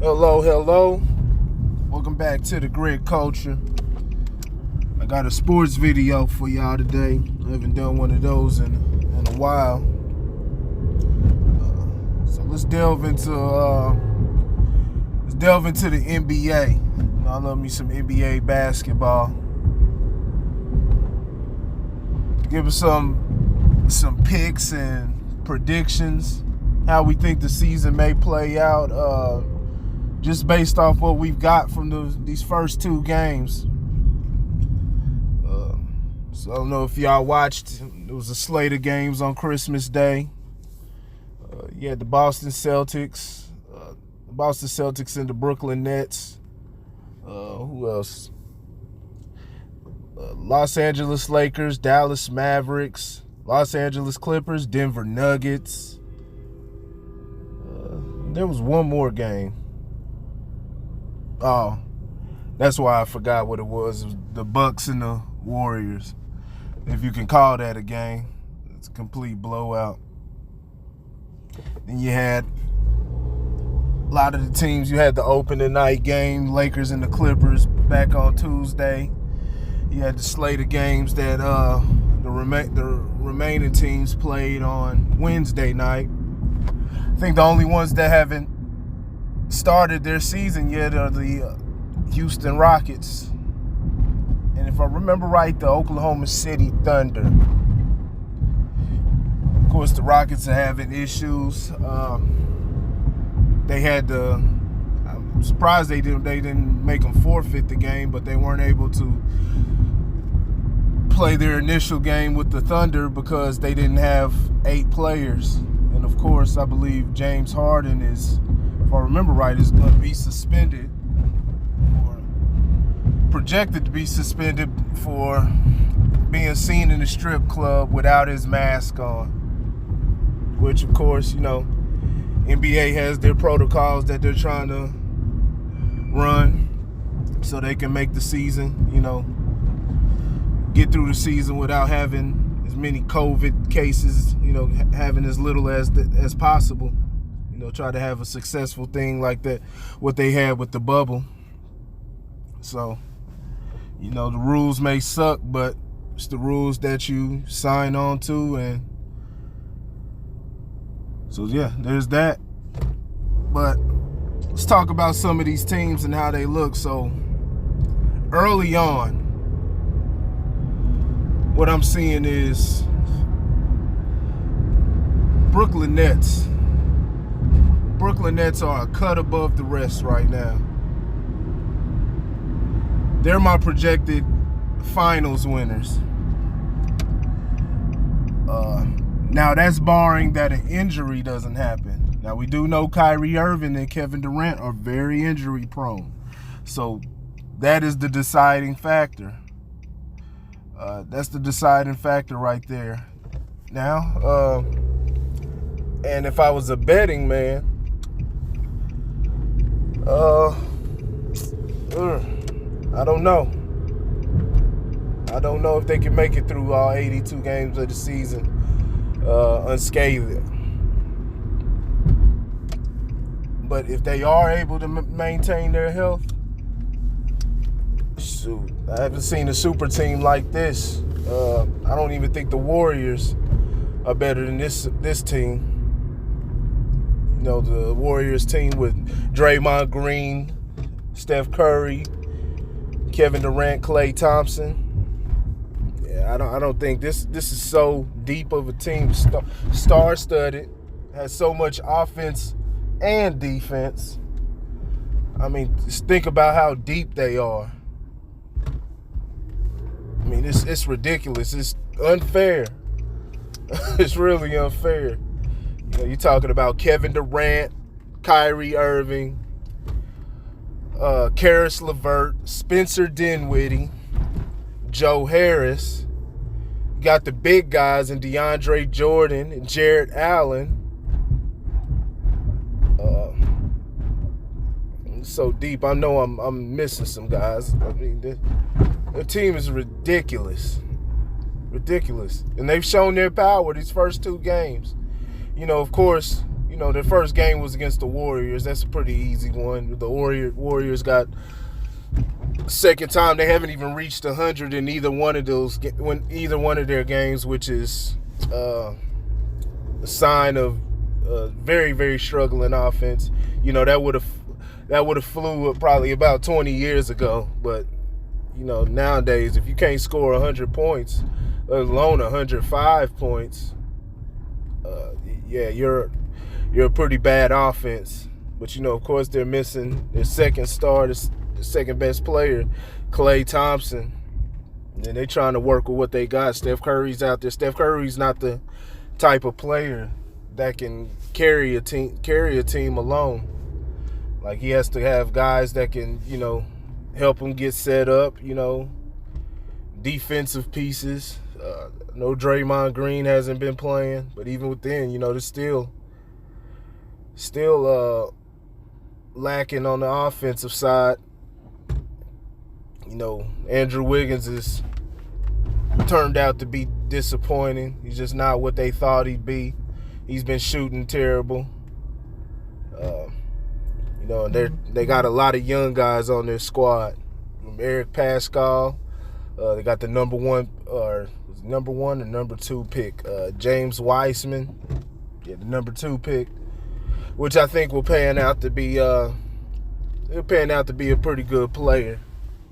Hello, hello. Welcome back to the Grid Culture. I got a sports video for y'all today. I haven't done one of those in a while. So let's delve into the NBA. I love me some NBA basketball. Give us some picks and predictions, how we think the season may play out, just based off what we've got from these first two games. So I don't know if y'all watched. There was a slate of games on Christmas Day. You had the Boston Celtics and the Brooklyn Nets. Who else? Los Angeles Lakers, Dallas Mavericks, Los Angeles Clippers, Denver Nuggets. There was one more game. Oh, that's why I forgot what it was. It was the Bucks and the Warriors. If you can call that a game. It's a complete blowout. Then you had a lot of the teams. You had the opening night game, Lakers and the Clippers, back on Tuesday. You had the slate of games that the remaining teams played on Wednesday night. I think the only ones that haven't started their season yet are the Houston Rockets. And if I remember right, the Oklahoma City Thunder. Of course, the Rockets are having issues. I'm surprised they didn't make them forfeit the game, but they weren't able to play their initial game with the Thunder because they didn't have 8 players. And of course, I believe James Harden is, if I remember right, is going to be suspended, or projected to be suspended, for being seen in a strip club without his mask on. Which, of course, NBA has their protocols that they're trying to run so they can make the season, get through the season without having as many COVID cases, having as little as possible. Try to have a successful thing like that, what they had with the bubble. So, the rules may suck, but it's the rules that you sign on to. And so, yeah, there's that. But let's talk about some of these teams and how they look. So, early on, what I'm seeing is Brooklyn Nets. Brooklyn Nets are a cut above the rest right now. They're my projected finals winners. Now, that's barring that an injury doesn't happen. Now, we do know Kyrie Irving and Kevin Durant are very injury prone. So that is the deciding factor. That's the deciding factor right there. Now, and if I was a betting man, I don't know. I don't know if they can make it through all 82 games of the season unscathed. But if they are able to maintain their health, shoot, I haven't seen a super team like this. I don't even think the Warriors are better than this team. The Warriors team with Draymond Green, Steph Curry, Kevin Durant, Klay Thompson. Yeah, I don't think this is so deep of a team. Star-studded, has so much offense and defense. I mean, just think about how deep they are. I mean, it's ridiculous. It's unfair. It's really unfair. You're talking about Kevin Durant, Kyrie Irving, Karis LeVert, Spencer Dinwiddie, Joe Harris. You got the big guys in DeAndre Jordan and Jared Allen. It's so deep. I know I'm missing some guys. I mean, their team is ridiculous. Ridiculous. And they've shown their power these first two games. Of course, their first game was against the Warriors. That's a pretty easy one. The Warriors got second time they haven't even reached 100 in either one of their games, which is a sign of very, very struggling offense. That would have flew probably about 20 years ago. But nowadays, if you can't score 100 points, let alone 105 points, you're a pretty bad offense. But of course, they're missing their second star, the second best player, Klay Thompson, and they're trying to work with what they got. Steph Curry's out there. Steph Curry's not the type of player that can carry a team alone. Like, he has to have guys that can help him get set up. Defensive pieces. No, Draymond Green hasn't been playing, but even within, there's still lacking on the offensive side. Andrew Wiggins has turned out to be disappointing. He's just not what they thought he'd be. He's been shooting terrible. And they got a lot of young guys on their squad. From Eric Pascal, they got the number one or number two pick, James Wiseman, the number 2 pick, which I think will pan out to be a pretty good player.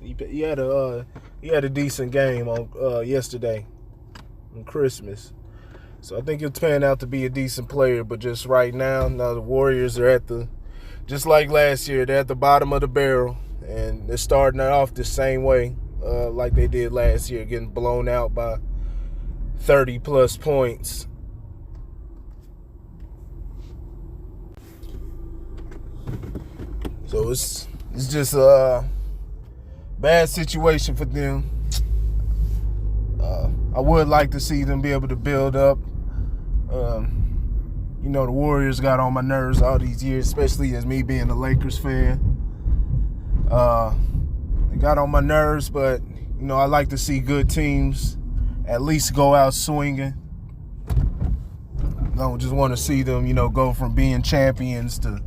He had a decent game on yesterday on Christmas, so I think he'll pan out to be a decent player. But just right now, the Warriors are just like last year, they're at the bottom of the barrel, and they're starting it off the same way like they did last year, getting blown out by 30 plus points. So it's just a bad situation for them. I would like to see them be able to build up. The Warriors got on my nerves all these years, especially as me being a Lakers fan. They got on my nerves, but I like to see good teams at least go out swinging. I don't just want to see them, go from being champions to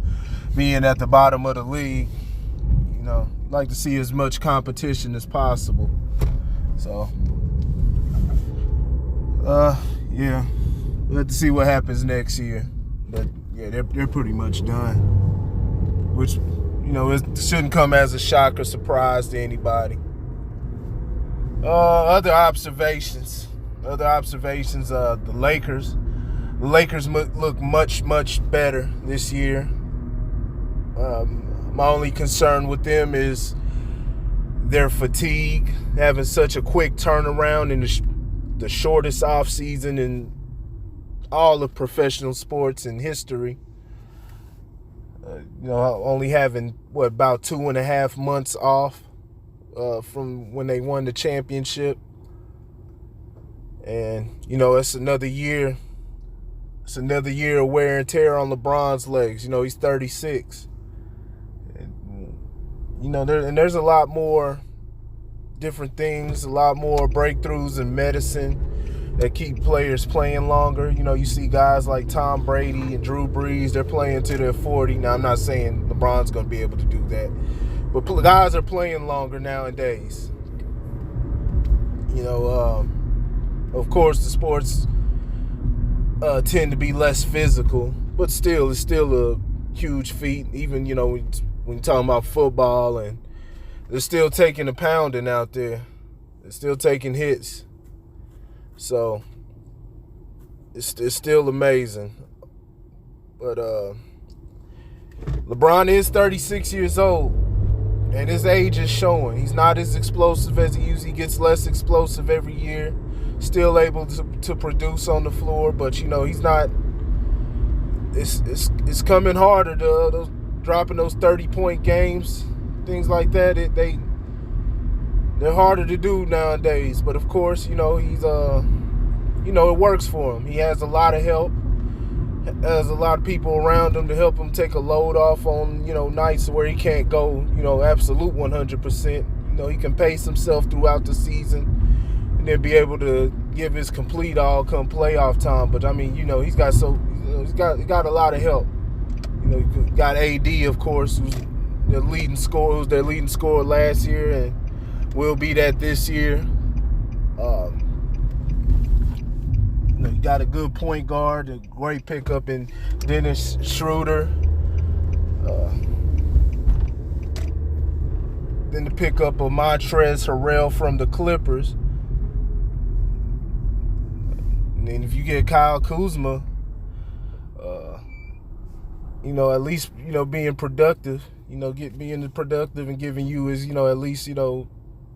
being at the bottom of the league. Like to see as much competition as possible. So, we'll have to see what happens next year. But yeah, they're pretty much done. Which, it shouldn't come as a shock or surprise to anybody. Other observations. The Lakers. The Lakers look much, much better this year. My only concern with them is their fatigue, having such a quick turnaround in the shortest offseason in all of professional sports in history. Only having, about 2.5 months off from when they won the championship. And, it's another year. It's another year of wear and tear on LeBron's legs. He's 36. There's a lot more different things, a lot more breakthroughs in medicine that keep players playing longer. You see guys like Tom Brady and Drew Brees, they're playing to their 40. Now, I'm not saying LeBron's going to be able to do that, but guys are playing longer nowadays. Of course, the sports tend to be less physical, but still, it's still a huge feat. Even, when you're talking about football, and they're still taking a pounding out there. They're still taking hits. So, it's still amazing. But LeBron is 36 years old, and his age is showing. He's not as explosive as he usually gets, less explosive every year. Still able to produce on the floor, but, he's not. It's coming harder. Those dropping those 30-point games, things like that. They're harder to do nowadays. But of course, he's it works for him. He has a lot of help. Has a lot of people around him to help him take a load off on nights where he can't go absolute 100%. He can pace himself throughout the season and then be able to give his complete all come playoff time. But he's got he's got a lot of help. You know, you got AD, of course, who's their leading scorer last year and will be that this year. You know, you got a good point guard, a great pickup in Dennis Schroeder. Then the pickup of Montrezl Harrell from the Clippers. And then if you get Kyle Kuzma, you know, at least, you know, being productive, you know, being productive and giving you is, you know, at least, you know,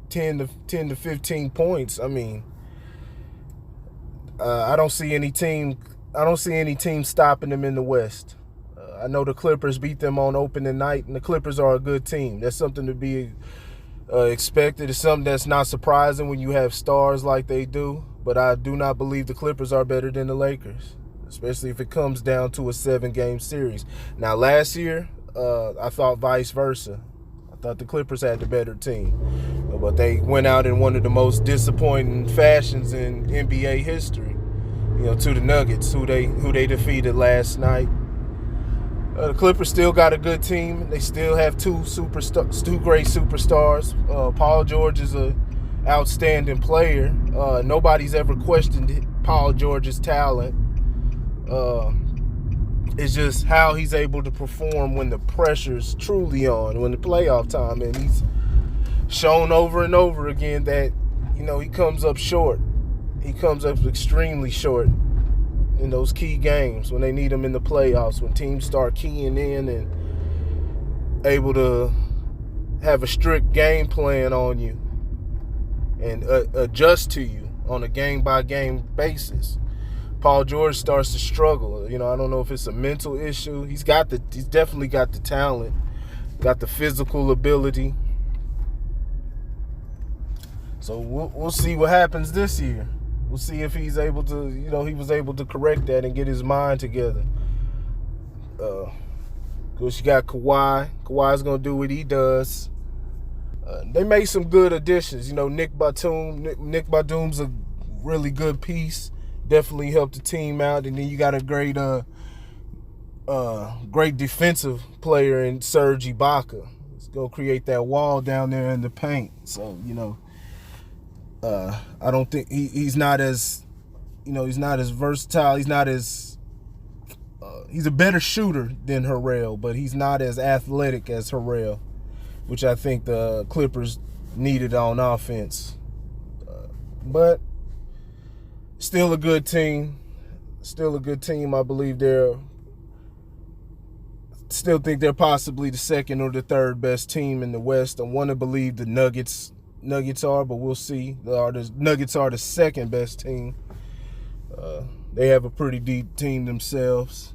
10 to 15 points. I mean, I don't see any team stopping them in the West. I know the Clippers beat them on opening night, and the Clippers are a good team. That's something to be expected. It's something that's not surprising when you have stars like they do, but I do not believe the Clippers are better than the Lakers, especially if it comes down to a 7-game series. Now, last year, I thought vice versa. I thought the Clippers had the better team, but they went out in one of the most disappointing fashions in NBA history, you know, to the Nuggets, who they defeated last night. The Clippers still got a good team. They still have two great superstars. Paul George is an outstanding player. Nobody's ever questioned Paul George's talent. It's just how he's able to perform when the pressure's truly on, when the playoff time, and he's shown over and over again that, you know, he comes up short. He comes up extremely short in those key games when they need him in the playoffs, when teams start keying in and able to have a strict game plan on you and adjust to you on a game-by-game basis. Paul George starts to struggle. You know, I don't know if it's a mental issue. He's definitely got the talent, got the physical ability. So we'll see what happens this year. We'll see if he's able to, you know, he was able to correct that and get his mind together. Because you got Kawhi. Kawhi's going to do what he does. They made some good additions. You know, Nick Batum's a really good piece. Definitely helped the team out. And then you got a great defensive player in Serge Ibaka. He's going to create that wall down there in the paint. So, you know, I don't think he's not as, you know, he's not as versatile. He's not as he's a better shooter than Harrell, but he's not as athletic as Harrell, which I think the Clippers needed on offense. But still a good team. Still a good team. I believe still think they're possibly the second or the third best team in the West. I want to believe the Nuggets are, but we'll see. The Nuggets are the second best team. They have a pretty deep team themselves.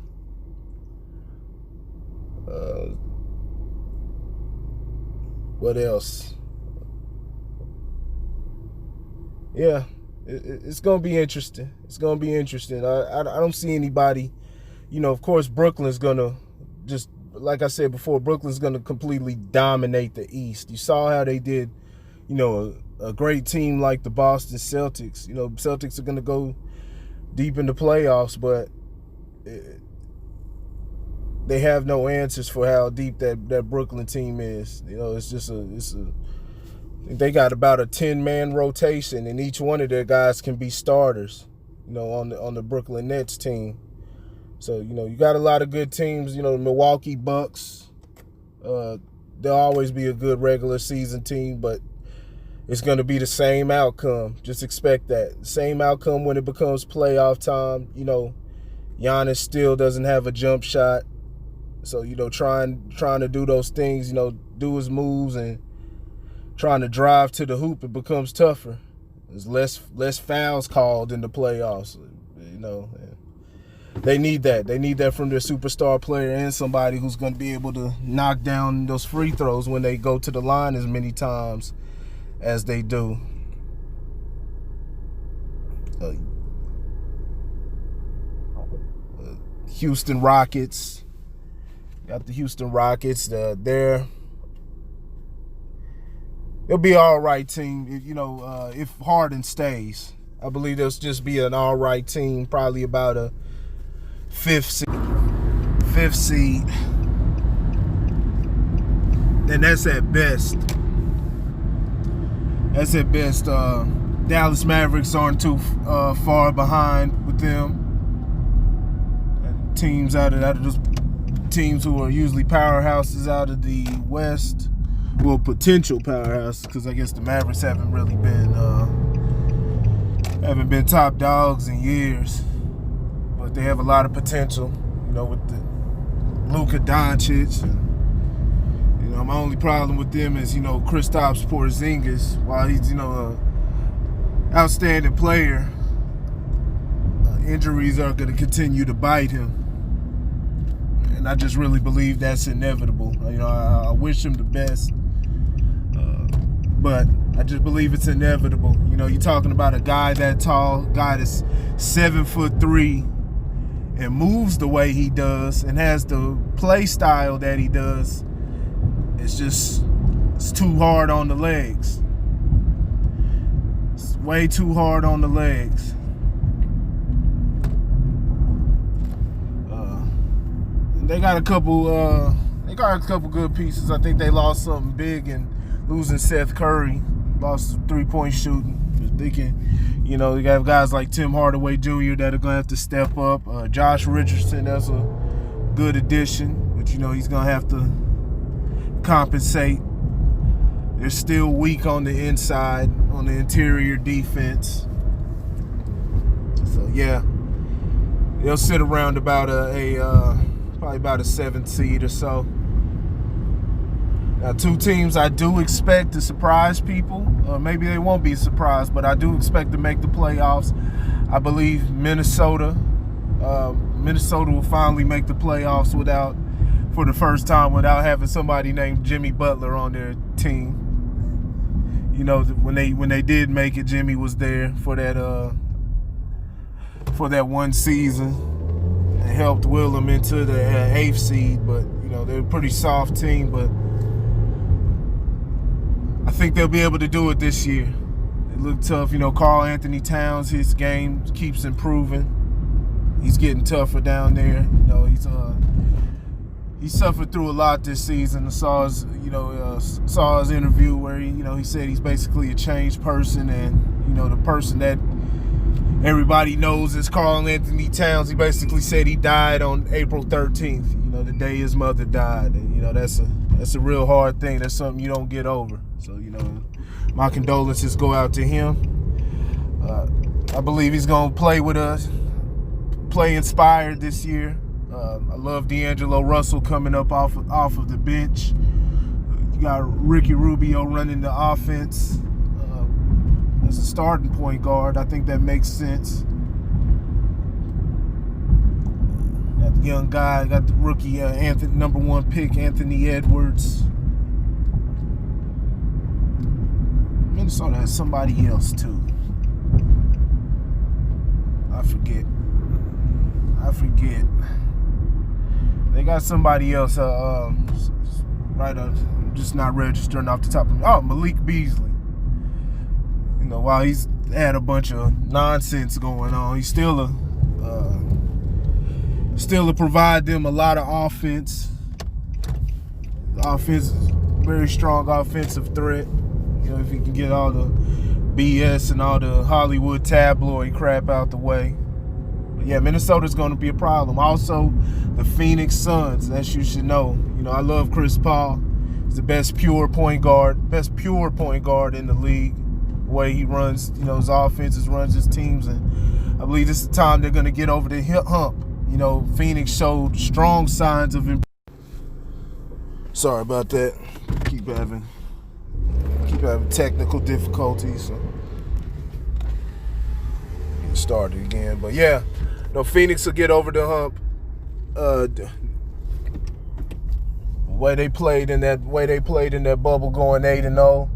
What else? Yeah, it's going to be interesting. It's going to be interesting. I don't see anybody, you know, of course, Brooklyn's going to just, like I said before, Brooklyn's going to completely dominate the East. You saw how they did, you know, a great team like the Boston Celtics. You know, Celtics are going to go deep in the playoffs, but they have no answers for how deep that Brooklyn team is. You know, they got about a 10-man rotation, and each one of their guys can be starters, you know, on the Brooklyn Nets team. So, you know, you got a lot of good teams. You know, the Milwaukee Bucks, they'll always be a good regular season team, but it's going to be the same outcome. Just expect that. Same outcome when it becomes playoff time. You know, Giannis still doesn't have a jump shot. So, you know, trying to do those things, you know, do his moves and trying to drive to the hoop, it becomes tougher. There's less fouls called in the playoffs, you know. They need that. They need that from their superstar player and somebody who's going to be able to knock down those free throws when they go to the line as many times as they do. Houston Rockets. Got the Houston Rockets. They'll be an all right team. You know, if Harden stays, I believe they'll just be an all right team. Probably about a fifth seed. And that's at best. That's at best. Dallas Mavericks aren't too far behind with them. Teams out of those teams who are usually powerhouses out of the West, well, potential powerhouses, because I guess the Mavericks haven't really been top dogs in years, but they have a lot of potential. You know, with the Luka Doncic. And, you know, my only problem with them is, you know, Kristaps Porzingis. While he's, you know, an outstanding player, injuries are going to continue to bite him. And I just really believe that's inevitable. You know, I wish him the best, but I just believe it's inevitable. You know, you're talking about a guy that tall, guy that's 7'3", and moves the way he does, and has the play style that he does. It's too hard on the legs. It's way too hard on the legs. They got a couple good pieces. I think they lost something big in losing Seth Curry. Lost 3-point shooting. They can, you know, you got guys like Tim Hardaway Jr. that are gonna have to step up. Josh Richardson, that's a good addition, but you know he's gonna have to compensate. They're still weak on the inside, on the interior defense. So yeah, they'll sit around about probably about a 7th seed or so. Now, two teams I do expect to surprise people. Maybe they won't be surprised, but I do expect to make the playoffs. I believe Minnesota will finally make the playoffs for the first time without having somebody named Jimmy Butler on their team. You know, when they did make it, Jimmy was there for that one season. It helped will them into the 8th seed, but you know they're a pretty soft team. But I think they'll be able to do it this year. It looked tough. You know, Karl Anthony Towns, his game keeps improving. He's getting tougher down there. You know, he suffered through a lot this season. I saw his interview where he said he's basically a changed person, and you know the person that everybody knows is Karl Anthony Towns. He basically said he died on April 13th. You know, the day his mother died, and you know that's a real hard thing. That's something you don't get over. So you know, my condolences go out to him. I believe he's gonna play with us, play inspired this year. I love D'Angelo Russell coming up off of the bench. You got Ricky Rubio running the offense as a starting point guard. I think that makes sense. Got the young guy, got the rookie number 1 pick Anthony Edwards. Minnesota has somebody else too. I forget. They got somebody else. Right up, just not registering off the top of me. Oh, Malik Beasley. You know, while he's had a bunch of nonsense going on, he's still provide them a lot of offense. The offense is very strong offensive threat. You know, if he can get all the BS and all the Hollywood tabloid crap out the way. But yeah, Minnesota's going to be a problem. Also, the Phoenix Suns, as you should know. You know, I love Chris Paul. He's the best pure point guard in the league. The way he runs, you know, his offenses, runs his teams, and I believe this is the time they're going to get over the hump. You know, Phoenix showed strong signs of improvement. Sorry about that. Keep having technical difficulties. So get started again, but yeah, no, Phoenix will get over the hump. The way they played in that bubble, going 8-0.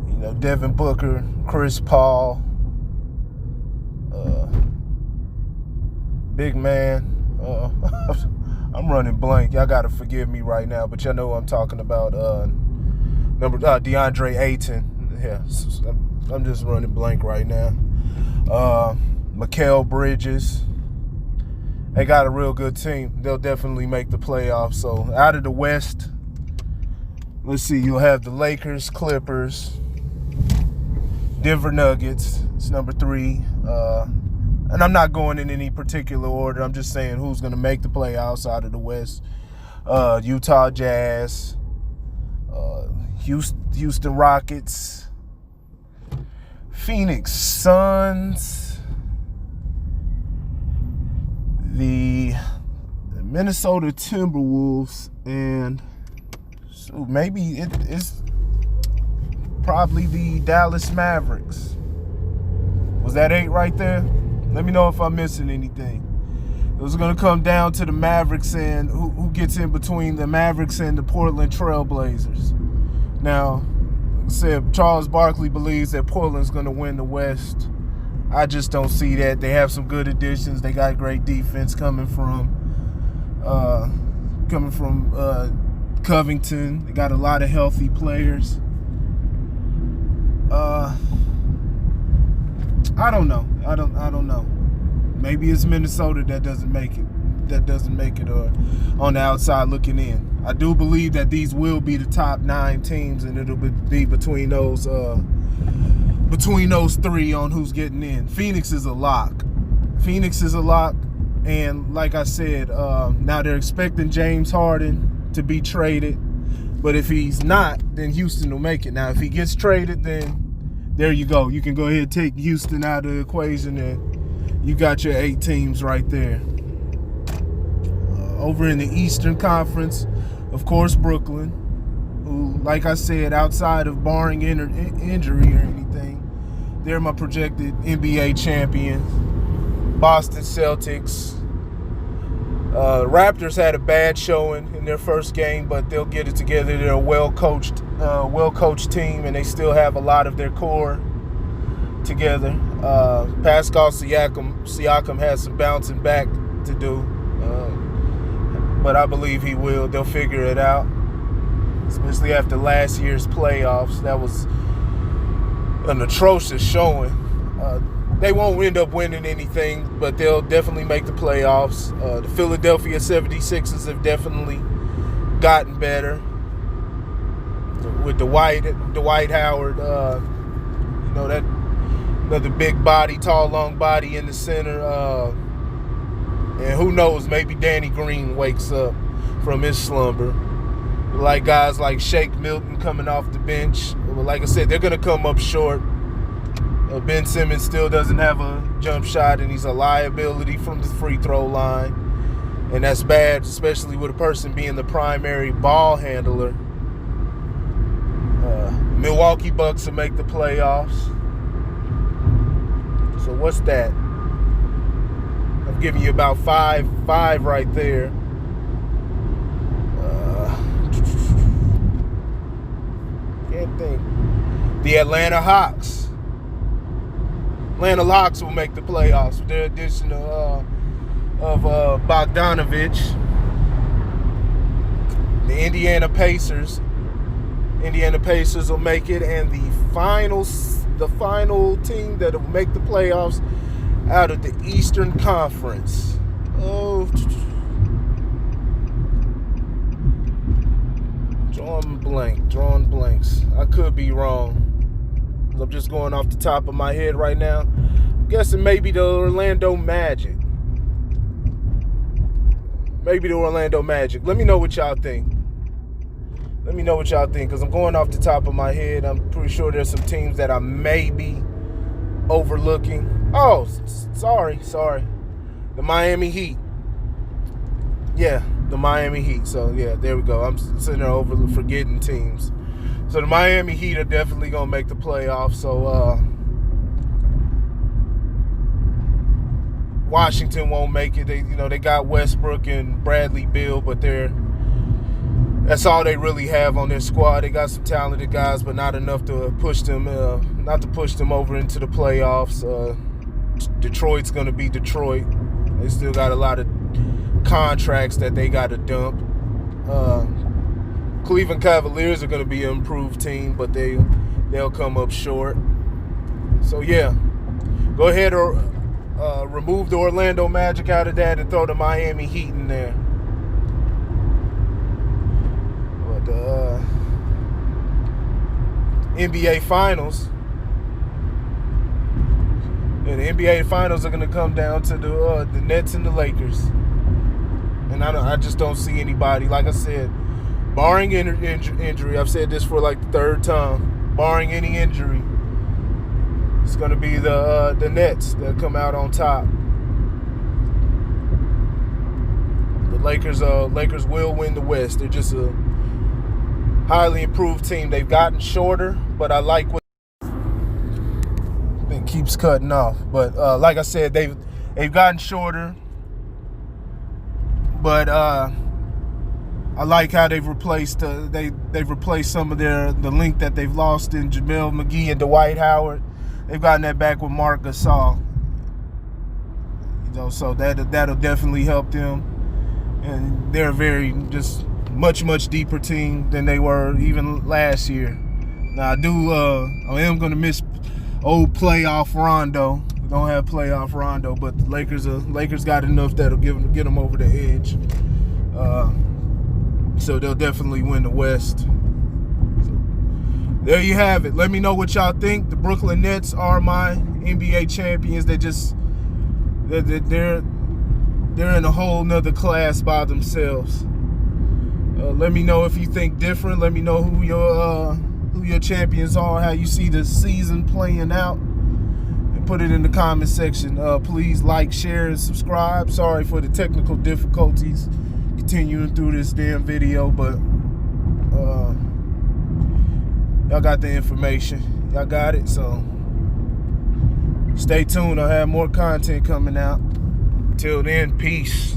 You know, Devin Booker, Chris Paul, big man. I'm running blank. Y'all gotta forgive me right now, but y'all know what I'm talking about. DeAndre Ayton. Yeah, I'm just running blank right now. Mikal Bridges. They got a real good team. They'll definitely make the playoffs. So out of the West, let's see, you'll have the Lakers, Clippers, Denver Nuggets. It's number 3. And I'm not going in any particular order. I'm just saying who's going to make the playoffs out of the West. Utah Jazz, Houston Rockets, Phoenix Suns, the Minnesota Timberwolves, and so maybe it's probably the Dallas Mavericks. Was that 8 right there? Let me know if I'm missing anything. It was going to come down to the Mavericks and who gets in between the Mavericks and the Portland Trail Blazers. Now, like I said, Charles Barkley believes that Portland's going to win the West. I just don't see that. They have some good additions. They got great defense coming from Covington. They got a lot of healthy players. I don't know. I don't know. Maybe it's Minnesota that doesn't make it, or on the outside looking in. I do believe that these will be the top 9 teams, and it'll be between those 3 on who's getting in. Phoenix is a lock. And like I said, now they're expecting James Harden to be traded, but if he's not, then Houston will make it. Now, if he gets traded, then there you go. You can go ahead and take Houston out of the equation, and you got your 8 teams right there. Over in the Eastern Conference, of course, Brooklyn, who, like I said, outside of barring injury or anything, they're my projected NBA champions. Boston Celtics. Raptors had a bad showing in their first game, but they'll get it together. They're a well-coached team, and they still have a lot of their core together. Pascal Siakam has some bouncing back to do, but I believe he will. They'll figure it out, especially after last year's playoffs. That was an atrocious showing. They won't end up winning anything, but they'll definitely make the playoffs. The Philadelphia 76ers have definitely gotten better with Dwight Howard. That another big body, tall, long body in the center. And who knows, maybe Danny Green wakes up from his slumber. Like guys like Shake Milton coming off the bench. Like I said, they're going to come up short. Ben Simmons still doesn't have a jump shot, and he's a liability from the free throw line. And that's bad, especially with a person being the primary ball handler. Milwaukee Bucks will make the playoffs. So what's that? I'm giving you about five right there. Can't think. The Atlanta Hawks. Atlanta Hawks will make the playoffs with their addition of Bogdanovich. The Indiana Pacers will make it, and the final team that will make the playoffs out of the Eastern Conference. Drawing blanks. I could be wrong. I'm just going off the top of my head right now. I'm guessing maybe the Orlando Magic. Let me know what y'all think. Because I'm going off the top of my head. I'm pretty sure there's some teams that I may be overlooking. Oh, sorry. The Miami Heat. Yeah, the Miami Heat. So, yeah, there we go. I'm sitting there forgetting teams. So the Miami Heat are definitely going to make the playoffs. So Washington won't make it. They got Westbrook and Bradley Beal, but that's all they really have on their squad. They got some talented guys, but not enough to push them over into the playoffs. Detroit's going to be Detroit. They still got a lot of contracts that they got to dump. Cleveland Cavaliers are going to be an improved team, but they'll come up short. So yeah, go ahead or remove the Orlando Magic out of that and throw the Miami Heat in there. But the NBA Finals. Yeah, the NBA Finals are going to come down to the Nets and the Lakers. And I just don't see anybody. Like I said, barring injury, I've said this for like the third time, barring any injury, it's going to be the Nets that come out on top. The Lakers will win the West. They're just a highly improved team. They've gotten shorter, but I like what it keeps cutting off. But like I said, they've gotten shorter, but I like how they've replaced they've replaced some of the link that they've lost in JaVale McGee and Dwight Howard. They've gotten that back with Marc Gasol. You know, so that'll definitely help them. And they're very just much deeper team than they were even last year. Now I am gonna miss old playoff Rondo. We don't have playoff Rondo, but the Lakers got enough that'll get them over the edge. So they'll definitely win the West. So there you have it. Let me know what y'all think. The Brooklyn Nets are my NBA champions. They're in a whole nother class by themselves. Let me know if you think different. Let me know who your champions are, how you see the season playing out, and put it in the comment section. Please like, share, and subscribe. Sorry for the technical difficulties continuing through this damn video, but y'all got the information. Y'all got it, so stay tuned. I'll have more content coming out. Till then, peace.